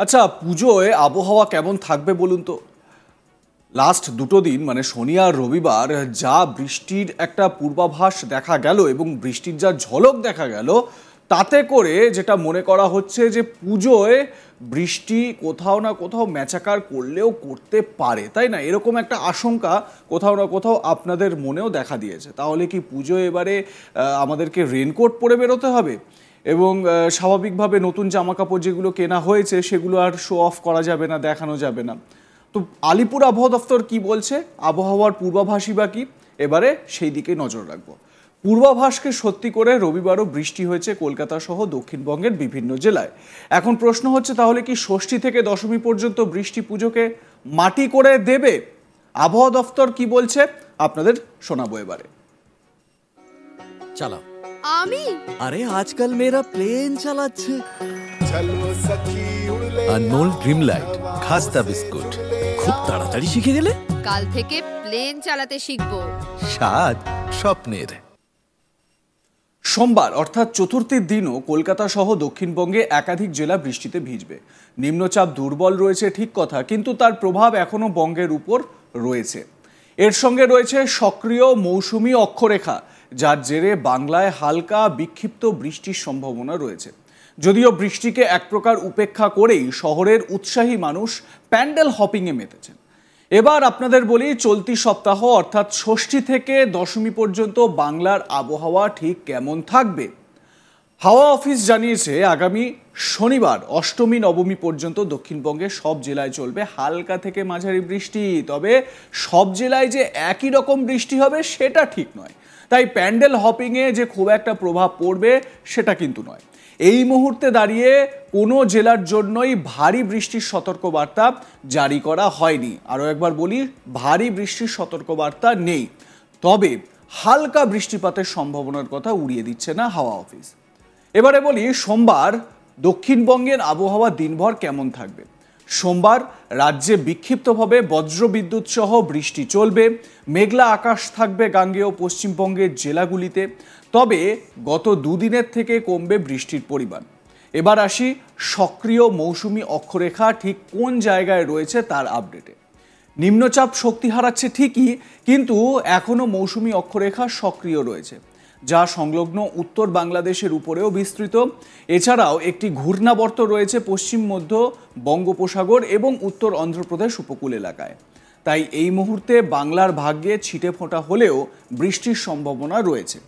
আচ্ছা, পুজোয় আবহাওয়া কেমন থাকবে বলুন তো? লাস্ট দুটো দিন মানে শনি আর রবিবার যা বৃষ্টির একটা পূর্বাভাস দেখা গেল এবং বৃষ্টির যা ঝলক দেখা গেল, তাতে করে যেটা মনে করা হচ্ছে যে পুজোয় বৃষ্টি কোথাও না কোথাও ম্যাচাকার করলেও করতে পারে, তাই না? এরকম একটা আশঙ্কা কোথাও না কোথাও আপনাদের মনেও দেখা দিয়েছে। তাহলে কি পুজোয় এবারে আমাদেরকে রেনকোট পরে বেরোতে হবে? এবং স্বাভাবিকভাবে নতুন জামা কাপড় যেগুলো কেনা হয়েছে সেগুলো আর শো অফ করা যাবে না, দেখানো যাবে না। তো আলিপুর আবহাওয়া দফতর কি বলছে, আবহাওয়ার পূর্বাভাসই বা কি, এবারে সেই দিকে নজর রাখবো। পূর্বাভাসকে সত্যি করে রবিবারও বৃষ্টি হয়েছে কলকাতা সহ দক্ষিণবঙ্গের বিভিন্ন জেলায়। এখন প্রশ্ন হচ্ছে, তাহলে কি ষষ্ঠী থেকে দশমী পর্যন্ত বৃষ্টি পুজোকে মাটি করে দেবে? আবহাওয়া দফতর কি বলছে আপনাদের শোনাবো এবারে। চালাও। আমি আরে আজকাল মেয়েরা প্লেন চালাচ্ছে। আনমোল ড্রিম লাইট খাস্তা বিস্কুট, খুব তাড়াতাড়ি শিখে গেলে। কাল থেকে প্লেন চালাতে শিখবো। স্বাদ স্বপ্নের। সোমবার অর্থাৎ চতুর্থীর দিনও কলকাতা সহ দক্ষিণবঙ্গে একাধিক জেলা বৃষ্টিতে ভিজবে। নিম্নচাপ দুর্বল রয়েছে ঠিক কথা, কিন্তু তার প্রভাব এখনো বঙ্গের উপর রয়েছে। এর সঙ্গে রয়েছে সক্রিয় মৌসুমি অক্ষরেখা, যার জেরে বাংলায় হালকা বিক্ষিপ্ত বৃষ্টির সম্ভাবনা রয়েছে। যদিও বৃষ্টিকে এক প্রকার উপেক্ষা করেই শহরের উৎসাহী মানুষ প্যান্ডেল হপিংয়ে মেতেছেন। এবার আপনাদের বলি, চলতি সপ্তাহ অর্থাৎ ষষ্ঠী থেকে দশমী পর্যন্ত বাংলার আবহাওয়া ঠিক কেমন থাকবে। হাওয়া অফিস জানিয়েছে, আগামী শনিবার অষ্টমী নবমী পর্যন্ত দক্ষিণবঙ্গের সব জেলায় চলবে হালকা থেকে মাঝারি বৃষ্টি। তবে সব জেলায় যে একই রকম বৃষ্টি হবে সেটা ঠিক নয়, তাই প্যান্ডেল হপিংয়ে যে খুব একটা প্রভাব পড়বে সেটা কিন্তু নয়। এই মুহূর্তে দাঁড়িয়ে কোনো জেলার জন্যই ভারী বৃষ্টির সতর্কবার্তা জারি করা হয়নি। আরও একবার বলি, ভারী বৃষ্টির সতর্কবার্তা নেই। তবে হালকা বৃষ্টিপাতের সম্ভাবনার কথা উড়িয়ে দিচ্ছে না হাওয়া অফিস। এবারে বলি, সোমবার দক্ষিণবঙ্গের আবহাওয়া দিনভর কেমন থাকবে। সোমবার রাজ্যে বিক্ষিপ্তভাবে বজ্রবিদ্যুৎ সহ বৃষ্টি চলবে। মেঘলা আকাশ থাকবে গাঙ্গেয় পশ্চিমবঙ্গের জেলাগুলিতে। তবে গত দুদিনের থেকে কমবে বৃষ্টির পরিমাণ। এবার আসি সক্রিয় মৌসুমি অক্ষরেখা ঠিক কোন জায়গায় রয়েছে তার আপডেটে। নিম্নচাপ শক্তি হারাচ্ছে ঠিকই, কিন্তু এখনও মৌসুমি অক্ষরেখা সক্রিয় রয়েছে, যা সংলগ্ন উত্তর বাংলাদেশের উপরেও বিস্তৃত। এছাড়াও একটি ঘূর্ণাবর্ত রয়েছে পশ্চিম মধ্য বঙ্গোপসাগর এবং উত্তর অন্ধ্রপ্রদেশ উপকূল এলাকায়। তাই এই মুহূর্তে বাংলার ভাগ্যে ছিটে ফোঁটা হলেও বৃষ্টির সম্ভাবনা রয়েছে।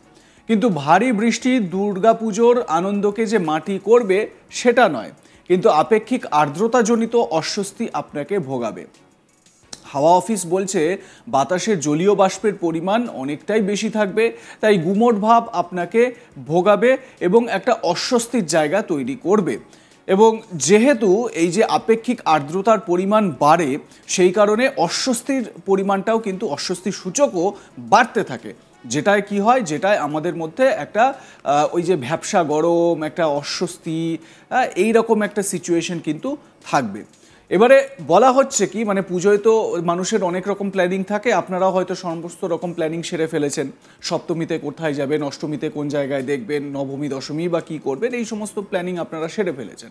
কিন্তু ভারী বৃষ্টি দুর্গাপুজোর আনন্দকে যে মাটি করবে সেটা নয়, কিন্তু আপেক্ষিক আর্দ্রতাজনিত অস্বস্তি আপনাকে ভোগাবে। হাওয়া অফিস বলছে, বাতাসে জলীয় বাষ্পের পরিমাণ অনেকটাই বেশি থাকবে, তাই গুমোট ভাব আপনাকে ভোগাবে এবং একটা অস্বস্তির জায়গা তৈরি করবে। এবং যেহেতু এই যে আপেক্ষিক আর্দ্রতার পরিমাণ বাড়ে, সেই কারণে অস্বস্তির পরিমাণটাও কিন্তু অস্বস্তির সূচকও বাড়তে থাকে। যেটায় কি হয়, যেটায় আমাদের মধ্যে একটা ওই যে ভ্যাপসা গরম, একটা অস্বস্তি, এই রকম একটা সিচুয়েশন কিন্তু থাকবে। এবারে বলা হচ্ছে কি, মানে পুজোয় তো মানুষের অনেক রকম প্ল্যানিং থাকে, আপনারাও হয়তো সমস্ত রকম প্ল্যানিং সেরে ফেলেছেন। সপ্তমীতে কোথায় যাবেন, অষ্টমীতে কোন জায়গায় দেখবেন, নবমী দশমী বা কী করবেন, এই সমস্ত প্ল্যানিং আপনারা সেরে ফেলেছেন।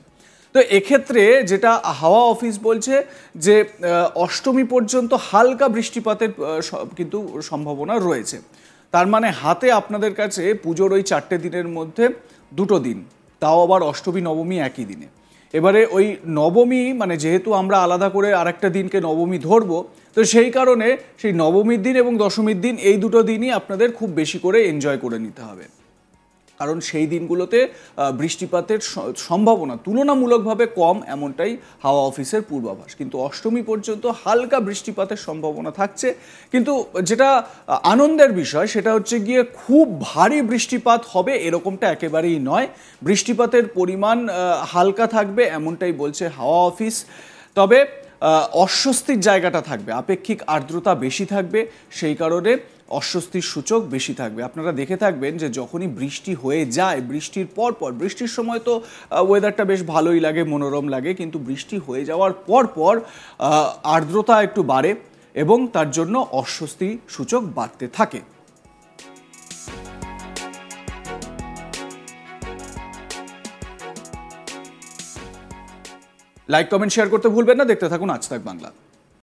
তো এক্ষেত্রে যেটা হাওয়া অফিস বলছে যে অষ্টমী পর্যন্ত হালকা বৃষ্টিপাতের কিন্তু সম্ভাবনা রয়েছে। তার মানে হাতে আপনাদের কাছে পুজোর ওই 4টে দিনের মধ্যে 2টো দিন, তাও আবার অষ্টমী নবমী একই দিনে। এবারে ওই নবমী মানে যেহেতু আমরা আলাদা করে আরেকটা দিনকে নবমী ধরবো, তো সেই কারণে সেই নবমীর দিন এবং দশমীর দিন এই 2টো দিনই আপনাদের খুব বেশি করে এনজয় করে নিতে হবে, কারণ সেই দিনগুলোতে বৃষ্টিপাতের সম্ভাবনা তুলনামূলকভাবে কম, এমনটাই হাওয়া অফিসের পূর্বাভাস। কিন্তু অষ্টমী পর্যন্ত হালকা বৃষ্টিপাতের সম্ভাবনা থাকছে। কিন্তু যেটা আনন্দের বিষয় সেটা হচ্ছে গিয়ে খুব ভারী বৃষ্টিপাত হবে এরকমটা একেবারেই নয়। বৃষ্টিপাতের পরিমাণ হালকা থাকবে এমনটাই বলছে হাওয়া অফিস। তবে অস্বস্তির জায়গাটা থাকবে, আপেক্ষিক আর্দ্রতা বেশি থাকবে, সেই কারণে অস্বস্তির সূচক বেশি থাকবে। আপনারা দেখে থাকবেন যে যখনই বৃষ্টি হয়ে যায়, বৃষ্টির পর বৃষ্টির সময় তো ওয়েদারটা বেশ ভালোই লাগে, মনোরম লাগে, কিন্তু বৃষ্টি হয়ে যাওয়ার পর আর্দ্রতা একটু বাড়ে এবং তার জন্য অস্বস্তি সূচক বাড়তে থাকে। লাইক কমেন্ট শেয়ার করতে ভুলবেন না। দেখতে থাকুন আজ তাক বাংলা।